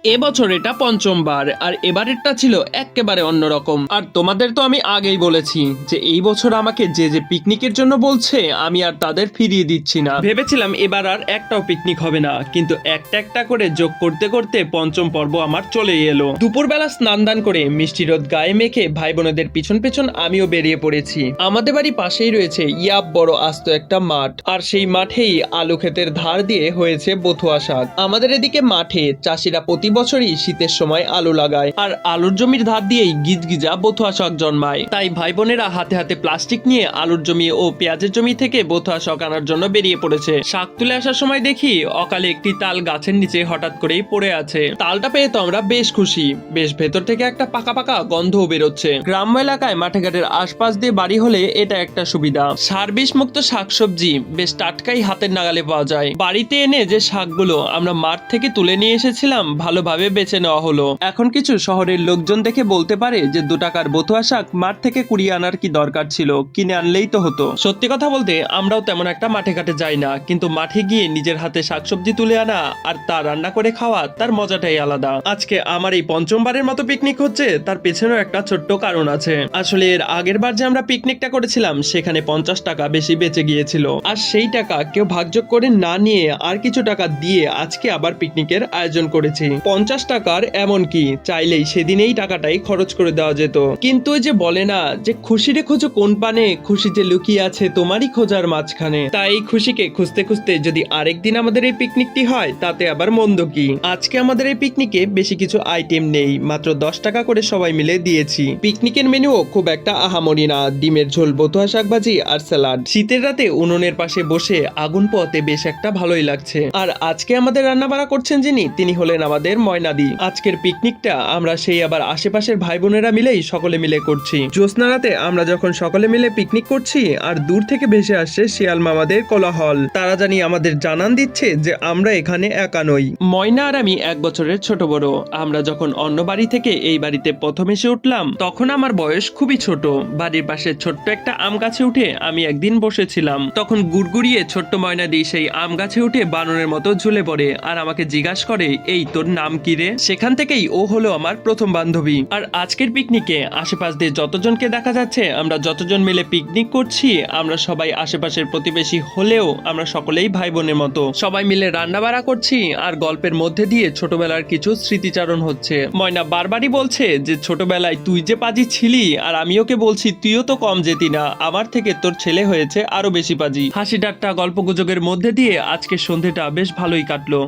এবছর এটা পঞ্চমবার, আর এবারেরটা ছিল একেবারে অন্যরকম। আর তোমাদের তো আমি আগেই বলেছি যে এই বছর আমাকে যে যে পিকনিকের জন্য বলছে আমি আর তাদের ফিরিয়ে দিচ্ছি না। ভেবেছিলাম এবার আর একটাও পিকনিক হবে না, কিন্তু একটা একটা করে যোগ করতে করতে পঞ্চম পর্ব আমার চলেই এলো। দুপুরবেলা স্নান দান করে মিষ্টি রোদ গায়ে মেখে ভাই বোনেদের পিছন পেছন আমিও বেরিয়ে পড়েছি। আমাদের বাড়ি পাশেই রয়েছে ইয়াব বড় আস্ত একটা মাঠ, আর সেই মাঠেই আলু ক্ষেতের ধার দিয়ে হয়েছে বথুয়া শাক। আমাদের এদিকে মাঠে চাষিরা প্রতি বছরই শীতের সময় আলু লাগায়, আর আলুর জমির ধার দিয়েই গিজগিজা বথুয়া শাক জন্মায়। তাই ভাই বোনেরা হাতে হাতে প্লাস্টিক নিয়ে আলুর জমি ও পেঁয়াজের জমি থেকে বথুয়া শাক আনার জন্য বেরিয়ে পড়েছে। শাক তুলে আসার সময় দেখি অকালে একটি তাল গাছের নিচে হঠাৎ করেই পড়ে আছে। তালটা পেয়ে তো আমরা বেশ খুশি, বেশ ভেতর থেকে একটা পাকা পাকা গন্ধও বেরোচ্ছে। গ্রাম্য এলাকায় মাঠে ঘাটের আশপাশ দিয়ে বাড়ি হলে এটা একটা সুবিধা। সার বিষ মুক্ত শাকসবজি বেশ টাটকাই হাতের নাগালে পাওয়া যায়। বাড়িতে এনে যে শাকগুলো আমরা মাঠ থেকে তুলে নিয়ে এসেছিলাম ভালোভাবে বেছে নেওয়া হলো। এখন কিছু শহরের লোকজন দেখে বলতে পারে যে 2 টাকার বথুয়া শাক মাঠ থেকে কুড়িয়ে আনার কি দরকার ছিল, কিনে আনলেই তো হতো। সত্যি কথা বলতে আমরাও তেমন একটা মাঠে ঘাটে যাই না, কিন্তু মাঠে গিয়ে নিজের হাতে শাকসবজি তুলে আনা আর তা রান্না করে খাওয়া, তার মজাটাই আলাদা। আজকে আমার এই পঞ্চমবারের মতো পিকনিক হচ্ছে, তার পেছনেও একটা ছোট্ট কারণ আছে। আসলে এর আগের বার যে আমরা পিকনিকটা করেছিলাম সেখানে 50 টাকা বেশি বেঁচে গিয়েছিল, আর সেই টাকা কেউ ভাগযোগ করে না নিয়ে আর কিছু টাকা দিয়ে আজকে আবার পিকনিকের আয়োজন করেছি। 50 টাকার এমন কি, চাইলেই সেদিনেই টাকাটাই খরচ করে দেওয়া যেত। কিন্তু ওই যে বলে না যে খুশিরে খোঁজো কোন পানে, খুশি যে লুকিয়ে আছে তোমারই খোঁজার মাঝখানে। তাই এই খুশিকে খুঁজতে খুঁজতে যদি আরেকদিন আমাদের এই পিকনিকটি হয় তাতে আবার মন্দ কি। আজকে আমাদের এই পিকনিকে বেশি কিছু আইটেম নেই, মাত্র 10 টাকা করে সবাই মিলে দিয়েছি। পিকনিকের মেনুও খুব একটা আহামরি না, ডিমের ঝোল, বথুয়া শাক ভাজি আর স্যালাড। শীতের রাতে উনুনের পাশে বসে আগুন পোয়াতে বেশ একটা ভালোই লাগছে। আর আজকে আমাদের রান্না বাড়া করছেন যিনি, তিনি হলেন আমাদের ময়নাদি। আজকের পিকনিকটা আমরা সেই আবার আশেপাশের ভাই বোনেরা মিলেই সকলে মিলে করছি। জ্যোৎস্না রাতে আমরা যখন সকলে মিলে পিকনিক করছি আর দূর থেকে ভেসে আসছে শিয়াল মামাদের কোলাহল, তারা জানি আমাদের জানান দিচ্ছে যে আমরা এখানে একা নই। ময়না আর আমি 1 বছরের ছোট বড়। আমরা যখন অন্য বাড়ি থেকে এই বাড়িতে প্রথম এসে উঠলাম তখন আমার বয়স খুবই ছোট। বাড়ির পাশে ছোট্ট একটা আম গাছে উঠে আমি একদিন বসেছিলাম, তখন গুড়গুড়িয়ে ছোট্ট ময়নাদি সেই আম গাছে উঠে বানরের মতো ঝুলে পড়ে আর আমাকে জিজ্ঞাসা করে, এই তোর নাম কি রে? সেখান থেকেই ও হলো আমার প্রথম বান্ধবী। আর আজকের পিকনিকে আশেপাশ দিয়ে যতজনকে দেখা যাচ্ছে, আমরা যতজন মিলে পিকনিক করছি, আমরা সবাই আশেপাশের প্রতিবেশী হলেও আমরা সকলেই ভাই বোনের মতো। সবাই মিলে রান্না বাড়া করছি আর গল্পের মধ্যে দিয়ে ছোটবেলার কিছু স্মৃতিচারণ হচ্ছে। ময়না বারবারই বলছে যে ছোটবেলায় তুই যে পাজি ছিলি, আর আমি ওকে বলছি তুইও তো কম যেতি না, আমার থেকে তোর ছেলে হয়েছে আরো বেশি পাজি। হাসি ঠাট্টা গল্প গুজবের মধ্যে দিয়ে আজকের সন্ধেটা বেশ ভালোই কাটলো।